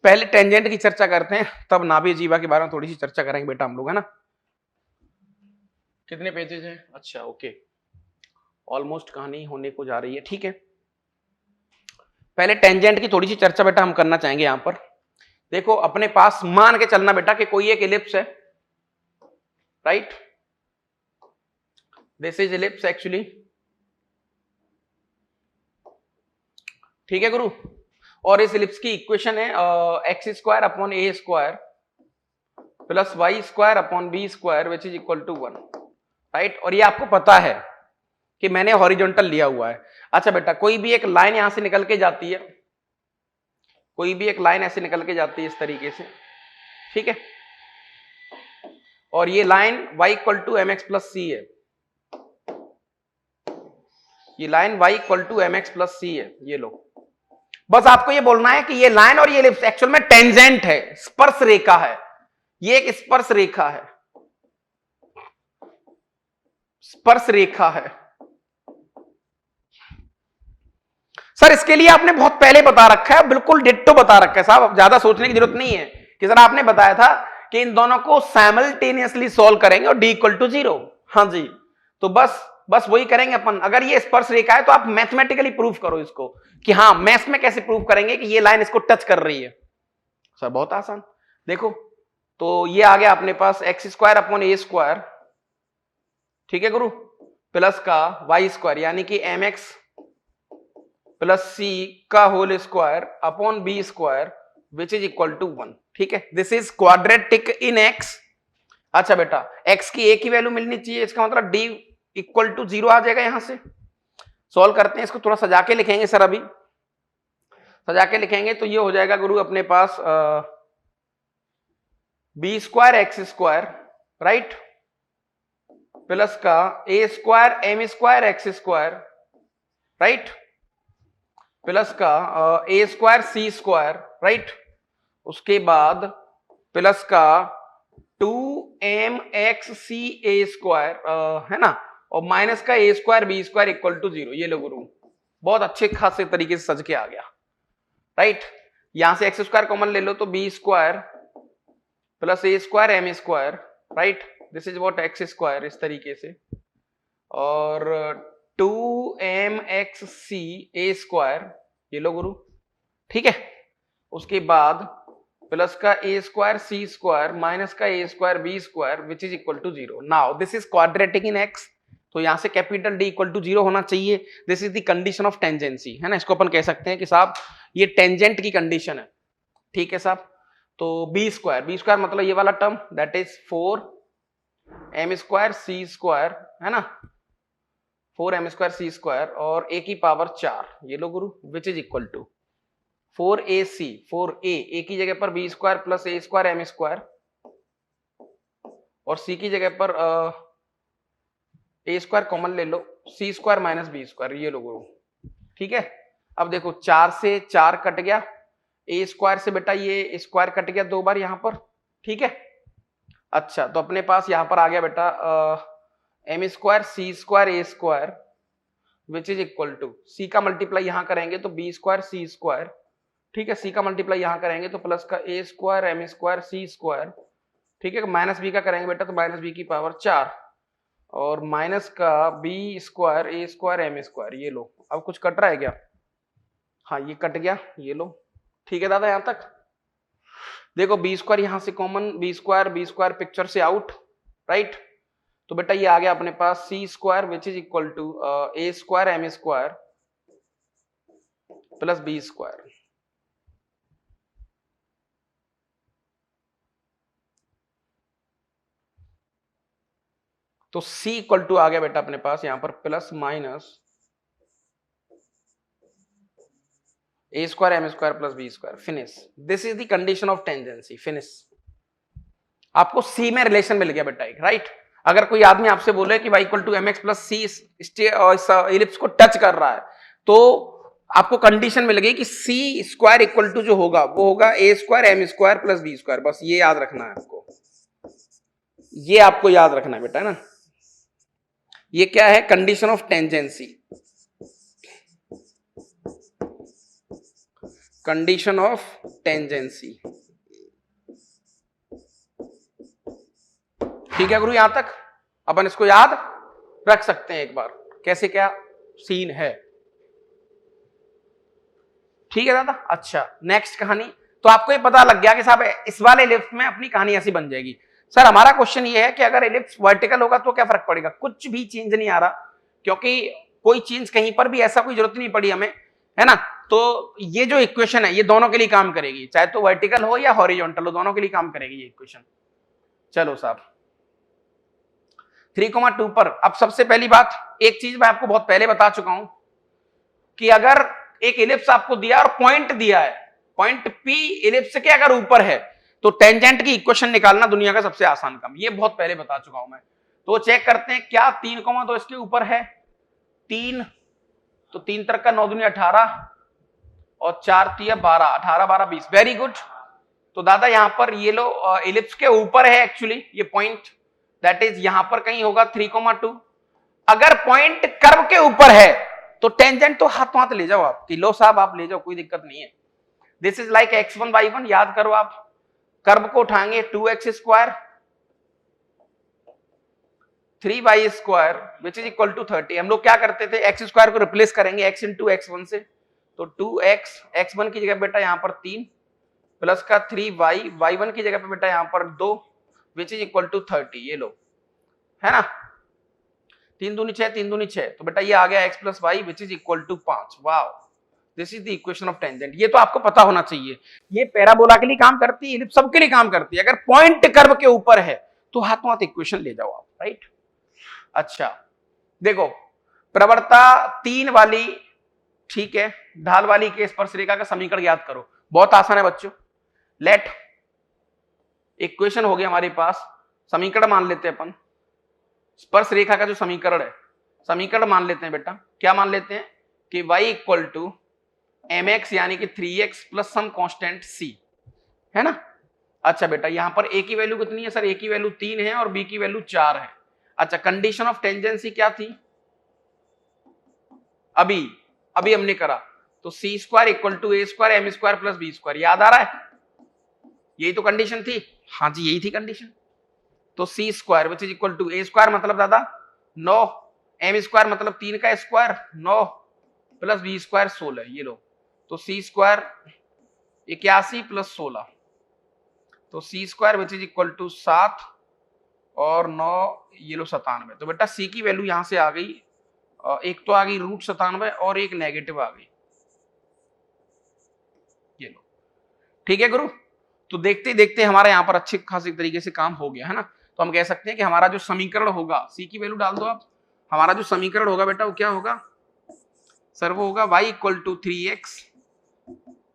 पहले टेंजेंट की चर्चा करते हैं, तब नाभि जीवा के बारे में थोड़ी सी चर्चा करेंगे बेटा हम लोग, है ना। कितने पेजेज हैं? अच्छा ओके, ऑलमोस्ट कहानी होने को जा रही है, ठीक है। पहले टेंजेंट की थोड़ी सी चर्चा बेटा हम करना चाहेंगे यहां पर। देखो अपने पास मान के चलना बेटा कि कोई एक इलिप्स है, right, this is ellipse actually, ठीक है गुरु। और इस इलिप्स की इक्वेशन है x square upon a square plus y square upon b square which is equal to 1, right. और ये आपको पता है कि मैंने हॉरिजॉन्टल लिया हुआ है। अच्छा बेटा, कोई भी एक लाइन यहां से निकल के जाती है, कोई भी एक लाइन ऐसे निकल के जाती है इस तरीके से, ठीक है, और ये line y equal to m x plus c है, ये line y equal to m x plus c है, ये लो। बस आपको ये बोलना है कि ये लाइन और ये इलिप्स एक्चुअल में टेंजेंट है, स्पर्श रेखा है, ये एक स्पर्श रेखा है, स्पर्श रेखा है। सर इसके लिए आपने बहुत पहले बता रखा है, बिल्कुल डिट्टो बता रखा है साहब, अब ज्यादा सोचने की जरूरत नहीं है कि सर आपने बताया था कि इन दोनों को साइमल्टेनियसली सॉल्व करेंगे और d इक्वल टू 0। हाँ जी, तो बस वही करेंगे अपन। अगर ये स्पर्श रेखा है तो आप मैथमेटिकली प्रूफ करो इसको कि हाँ, मैथ्स में कैसे प्रूफ करेंगे कि ये लाइन इसको टच कर रही है। सर बहुत आसान, देखो तो ये आ गया अपने पास x square upon a square, ठीक है गुरु, प्लस का वाई स्क्वायर यानी कि एम एक्स प्लस सी का whole square upon b square which is equal to 1, ठीक है। This is quadratic in x. अच्छा बेटा, एक्स की एक ही वैल्यू मिलनी चाहिए, इसका मतलब डी इक्वल टू 0 आ जाएगा। यहां से सॉल्व करते हैं इसको, थोड़ा सजा के लिखेंगे सर, अभी सजा के लिखेंगे तो ये हो जाएगा गुरु अपने पास b square x square, right, plus का a square m square x square, right, plus का a square c square, right, उसके बाद प्लस का 2m x c a square, है ना, और माइनस का a square b square equal to 0। ये लो गुरु, बहुत अच्छे खासे तरीके से सज के आ गया, राइट। यहां से एक्स स्क्वायर कॉमन ले लो तो b square plus a square m square, right, this is what x square, इस तरीके से, और 2m x c a square, ये लो गुरु, ठीक है। उसके बाद प्लस का a square c square minus का a square b square which is equal to 0। Now this is quadratic in x, तो यहां से कैपिटल डी इक्वल टू 0 होना चाहिए। This is the condition of tangency, है ना, इसको अपन कह सकते हैं कि साहब ये टेंजेंट की कंडीशन है, ठीक है साहब। तो बी स्क्वायर मतलब ये वाला term, that is 4m square c square, है ना, 4m स्क्वायर सी स्क्वायर और a की पावर 4, ये लो गुरु, which is equal to 4ac 4a, a की जगह पर b square plus a square m square, और c की जगह पर ए स्क्वायर कॉमन ले लो, c square minus b square, ये लो गुरु, ठीक है। अब देखो 4 से 4 कट गया, ए स्क्वायर से बेटा ये स्क्वायर कट गया 2 बार यहां पर, ठीक है। अच्छा, तो अपने पास यहां पर आ गया बेटा m square c square a square which is equal to, c का मल्टीप्लाई यहां करेंगे तो बी स्क्वायर सी स्क्वायर, ठीक है, सी का मल्टीप्लाई यहां करेंगे तो प्लस का a square m square c square, ठीक है, माइनस बी का करेंगे बेटा तो माइनस बी की पावर 4 और माइनस का B square a square m square, ये लो। अब कुछ कट रहा है क्या? हाँ ये कट गया, ये लो, ठीक है दादा। यहां तक देखो बी स्क्वायर यहां से कॉमन, बी स्क्वायर पिक्चर से आउट, राइट, तो बेटा ये आ गया अपने पास c square which is equal to A square m square plus b square. तो C इक्वल टू आ गया बेटा अपने पास यहां पर plus minus a square m square plus b square, finish. This is the condition of tangency, finish. आपको C में रिलेशन मिल गया बेटा एक, राइट। अगर कोई आदमी आपसे बोले कि y equal to m x plus c ellipse को टच कर रहा है तो आपको कंडीशन मिल गई कि C स्क्वायर इक्वल टू जो होगा वो होगा a square m square plus b square. बस ये याद रखना है आपको, ये आपको याद रखना है बेटा, है ना। ये क्या है? Condition of tangency. Condition of tangency. ठीक है गुरु, यहां तक अपन इसको याद रख सकते हैं एक बार, कैसे क्या सीन है। ठीक है दादा। अच्छा, नेक्स्ट कहानी। तो आपको ये पता लग गया कि साहब इस वाले एलिप्स में अपनी कहानी ऐसी बन जाएगी। सर हमारा क्वेश्चन ये है कि अगर एलिप्स वर्टिकल होगा तो क्या फर्क पड़ेगा? कुछ भी चेंज नहीं आ रहा, क्योंकि कोई चेंज कहीं पर भी ऐसा कोई जरूरत नहीं पड़ी हमें, है ना। तो ये जो इक्वेशन है ये दोनों के लिए काम करेगी, चाहे तो वर्टिकल हो या हॉरिजॉन्टल हो, दोनों के लिए काम करेगी ये इक्वेशन। चलो साहब 3,2 पर अब सबसे पहली बात, एक चीज मैं आपको बहुत पहले बता चुका हूं कि अगर एक इलिप्स आपको दिया और पॉइंट दिया है, पॉइंट पी इलिप्स के अगर ऊपर है, तो टेंजेंट की इक्वेशन निकालना दुनिया का सबसे आसान काम, ये बहुत पहले बता चुका हूं मैं। तो चेक करते हैं क्या 3,2 इसके ऊपर है, 3, तो 3 तरक का 9 दूनी 18 और 4 तिया 12, 18 12 20, वेरी गुड। तो दादा यहां पर ये लो इलिप्स के ऊपर है एक्चुअली ये पॉइंट, दैट इज यहां पर कहीं होगा 3,2। अगर पॉइंट कर्व के ऊपर है तो टेंजेंट तो हाथ हाथ ले जाओ आप, कि लो साहब आप ले जाओ, कोई दिक्कत नहीं है। This is like x1 y1, याद करो आप, कर्व को उठाएंगे 2x square 3y square which is equal to 30। हम लोग क्या करते थे, x स्क्वायर को रिप्लेस करेंगे x इंटू x1 से, तो 2x, x1 की जगह बेटा यहां पर 3 प्लस का 3y, y1 की जगह पे बेटा यहां पर 2 विच इज इक्वल टू 30, ये लो, है ना। 3 दूनी 6, 3 दूनी 6, तो बेटा ये आ गया x plus y which is equal to 5। Wow, this is the equation of tangent. ये तो आपको पता होना चाहिए, ये पैराबोला के लिए काम करती है, इलिप्स सबके लिए काम करती है। अगर पॉइंट कर्व के ऊपर है तो हाथों हाथ इक्वेशन ले जाओ आप, राइट। अच्छा देखो, प्रवणता 3 वाली, ठीक है, ढाल वाली के स्पर्शरेखा का समीकरण याद करो, बहुत आसान है बच्चों। लेट इक्वेशन हो गया हमारे पास, समीकरण मान लेते हैं अपन, स्पर्श रेखा का जो समीकरण है, समीकरण मान लेते हैं बेटा, क्या मान लेते हैं कि y equal to m x यानी कि 3x plus some constant c, है ना। अच्छा बेटा यहां पर a की वैल्यू कितनी है सर? a की वैल्यू 3 है और b की वैल्यू 4 है। अच्छा, कंडीशन ऑफ टेंजेंसी क्या थी? अभी अभी हमने करा, तो सी square equal to A square m square plus b square, याद आ रहा है? यही तो कंडीशन थी। हाँ जी यही थी कंडीशन। तो सी square which is equal to A square मतलब दादा 9, एम स्क्वायर मतलब 3 का स्क्वायर 9 प्लस बी स्क्वायर 16, ये लो। तो सी स्क्वायर 81 प्लस 16, तो सी square which is equal to 7 और 9, ये लो 97। तो बेटा सी की वैल्यू यहां से आ गई, एक तो आ गई √97 और एक नेगेटिव आ गई, ये लो। ठीक है गुरु, तो देखते देखते हमारा यहाँ पर अच्छे खासी तरीके से काम हो गया, है ना। तो हम कह सकते हैं कि हमारा जो समीकरण होगा, सी की वैल्यू डाल दो आप, हमारा जो समीकरण होगा बेटा वो क्या होगा सर? वो होगा y equal to 3x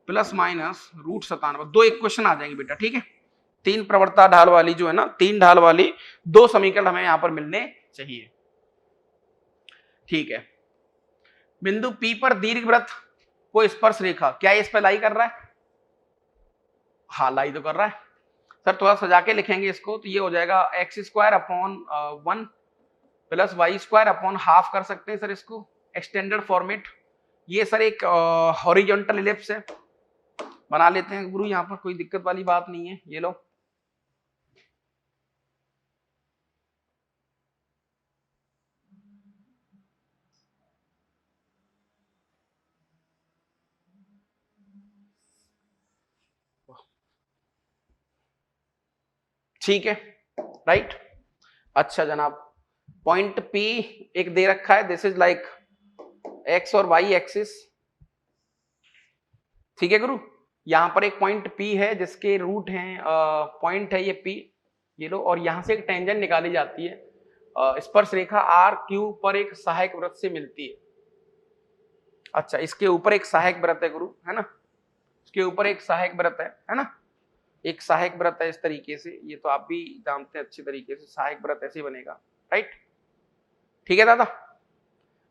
plus minus √97। दो इक्वेशन आ जाएंगे बेटा, ठीक है। 3 प्रवणता ढाल वाली जो है ना, 3 ढाल वाली 2 समीकरण हमें यहां पर मिलने चाहिए, ठीक है। बिंदु P पर दीर्घवृत्त को स्पर्श रेखा, क्या इस पर लाई कर रहा है? हाँ लाई तो कर रहा है सर, थोड़ा सजा के लिखेंगे इसको, तो ये हो जाएगा x square upon 1 plus y square upon half कर सकते हैं सर इसको, एक्सटेंडेड फॉर्मेट। ये सर एक हॉरिजॉन्टल इलिप्स है, बना लेते हैं गुरु, यहाँ पर कोई दिक्कत वाली बात नहीं है, ये लो। ठीक है, राइट। अच्छा जनाब, पॉइंट P एक दे रखा है, दिस इज लाइक एक्स और वाई एक्सिस, ठीक है गुरु। यहां पर एक पॉइंट P है जिसके रूट हैं, पॉइंट है ये P, ये लो, और यहां से एक टेंजेंट निकाली जाती है, स्पर्श रेखा आर क्यू पर एक सहायक वृत्त से मिलती है। अच्छा, इसके ऊपर एक सहायक वृत्त है गुरु, है ना, इसके ऊपर एक सहायक वृत्त है ना, एक सहायक वृत्त है इस तरीके से, ये तो आप भी जानते हैं अच्छी तरीके से, सहायक वृत्त ऐसे बनेगा, राइट। ठीक है दादा।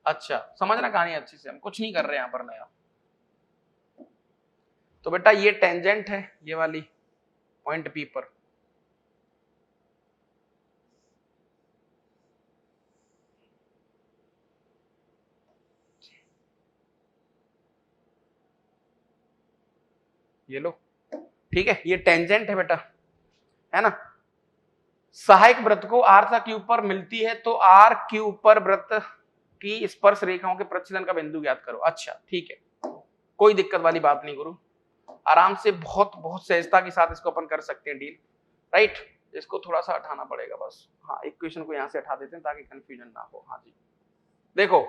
अच्छा समझना कहानी अच्छे से, हम कुछ नहीं कर रहे यहां पर नया। तो बेटा ये टेंजेंट है ये वाली पॉइंट P पर, ये लो, ठीक है, ये टेंजेंट है बेटा, है ना। सहायक वृत्त को r तथा q पर मिलती है तो r q पर वृत्त की स्पर्श रेखाओं के प्रतिच्छेदन का बिंदु ज्ञात करो। अच्छा ठीक है, कोई दिक्कत वाली बात नहीं गुरु, आराम से बहुत बहुत सहजता के साथ इसको अपन कर सकते हैं डील, राइट। इसको थोड़ा सा हटाना पड़ेगा बस, हाँ इक्वेशन को यहां से हटा देते हैं ताकि कंफ्यूजन ना हो। हाँ जी, देखो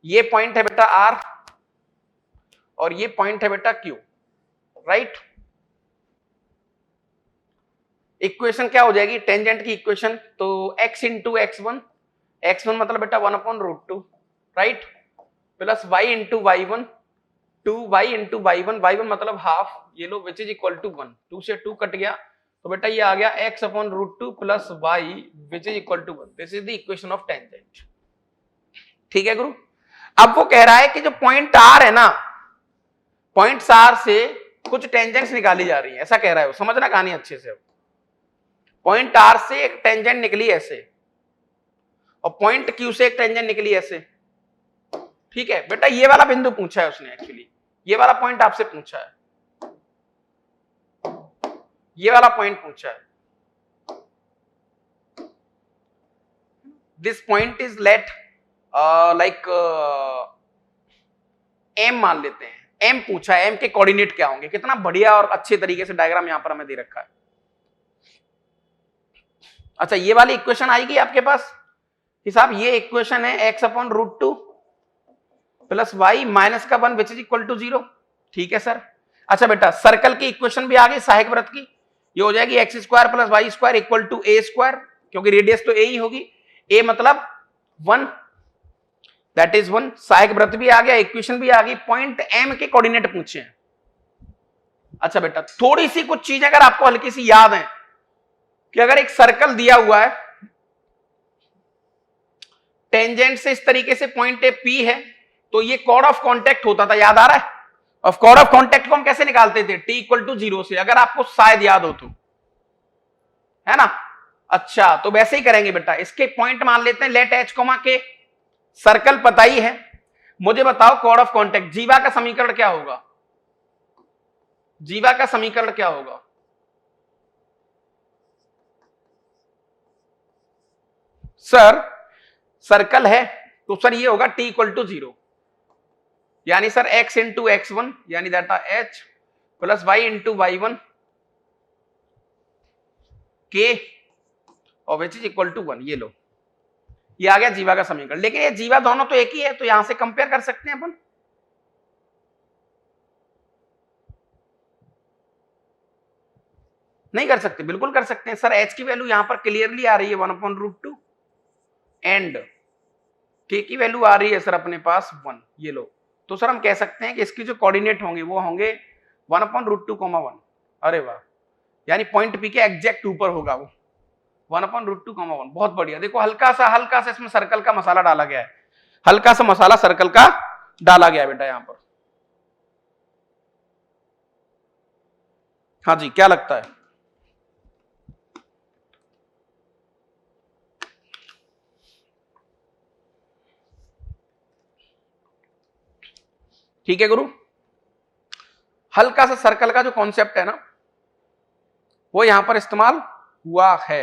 ये पॉइंट है बेटा r और ये पॉइंट है बेटा q, राइट। इक्वेशन क्या हो जाएगी टेंजेंट की इक्वेशन, तो x इंटू x1, x1 मतलब बेटा 1/√2, right, plus y into y1, 2y into y1, y1 मतलब हाफ, ये लो, विच इज इक्वल टू 1, 2 से 2 कट गया तो बेटा ये आ गया x/√2 प्लस y which is equal to 1। This is the equation of tangent, ठीक है गुरु। अब वो कह रहा है कि जो पॉइंट r है ना, पॉइंट r से कुछ टेंजेंट्स निकाली जा रही है, ऐसा कह रहा है वो, समझना कहानी अच्छे से। पॉइंट r से एक टेंजेंट निकली ऐसे और पॉइंट q से एक टेंजेंट निकली ऐसे, ठीक है बेटा। ये वाला बिंदु पूछा है उसने, एक्चुअली ये वाला पॉइंट आपसे पूछा है, ये वाला पॉइंट पूछा है। This point is let like m मान लेते हैं, m पूछा है, m के कोऑर्डिनेट क्या होंगे। कितना बढ़िया और अच्छे तरीके से डायग्राम यहां पर हमें दे रखा है। अच्छा ये वाली इक्वेशन आएगी आपके पास कि साहब ये इक्वेशन है x/√2 प्लस y माइनस का 1 विच इज इक्वल टू 0, ठीक है सर। अच्छा बेटा सर्कल की इक्वेशन भी आ गई सहायक वृत्त की, ये हो जाएगी x square plus y square equal to a square, क्योंकि रेडियस तो a ही होगी, a मतलब 1, दैट इज 1। सहायक वृत्त भी आ गया, इक्वेशन भी आ गई, पॉइंट m के कोऑर्डिनेट पूछे हैं। अच्छा बेटा थोड़ी सी कुछ चीज अगर आपको हल्की सी याद है कि अगर एक सर्कल दिया हुआ है, टेंजेंट से इस तरीके से पॉइंट ए पी है, तो ये कॉर्ड ऑफ कांटेक्ट होता था, याद आ रहा है। और कॉर्ड ऑफ कांटेक्ट को हम कैसे निकालते थे, t इक्वल टू 0 से, अगर आपको शायद याद हो तो, है ना। अच्छा तो वैसे ही करेंगे बेटा, इसके पॉइंट मान लेते हैं लेट h कोमा के, सर्कल पता ही है। मुझे बताओ कॉर्ड ऑफ कांटेक्ट, जीवा का समीकरण क्या होगा, जीवा का समीकरण क्या होगा। सर सर्कल है तो सर ये होगा t इक्वल टू 0, यानी सर x इंटू x1 यानी that h plus y into y1 k और विच इज इक्वल टू 1, ये लो, ये आ गया जीवा का समीकरण। लेकिन ये जीवा दोनों तो एक ही है, तो यहां से कंपेयर कर सकते हैं अपन। नहीं कर सकते, बिल्कुल कर सकते हैं सर। h की वैल्यू यहां पर क्लियरली आ रही है 1/√2 एंड k की वैल्यू आ रही है सर अपने पास 1, ये लो। तो सर हम कह सकते हैं कि इसकी जो कोऑर्डिनेट होंगे वो होंगे 1/√2, 1। अरे वाह, यानी पॉइंट पी के एग्जैक्ट ऊपर होगा वो 1/√2, 1। बहुत बढ़िया। देखो हल्का सा इसमें सर्कल का मसाला डाला गया है, हल्का सा मसाला सर्कल का डाला गया है बेटा यहां पर। हाँ जी क्या लगता है, ठीक है गुरु। हल्का सा सर्कल का जो कॉन्सेप्ट है ना वो यहां पर इस्तेमाल हुआ है।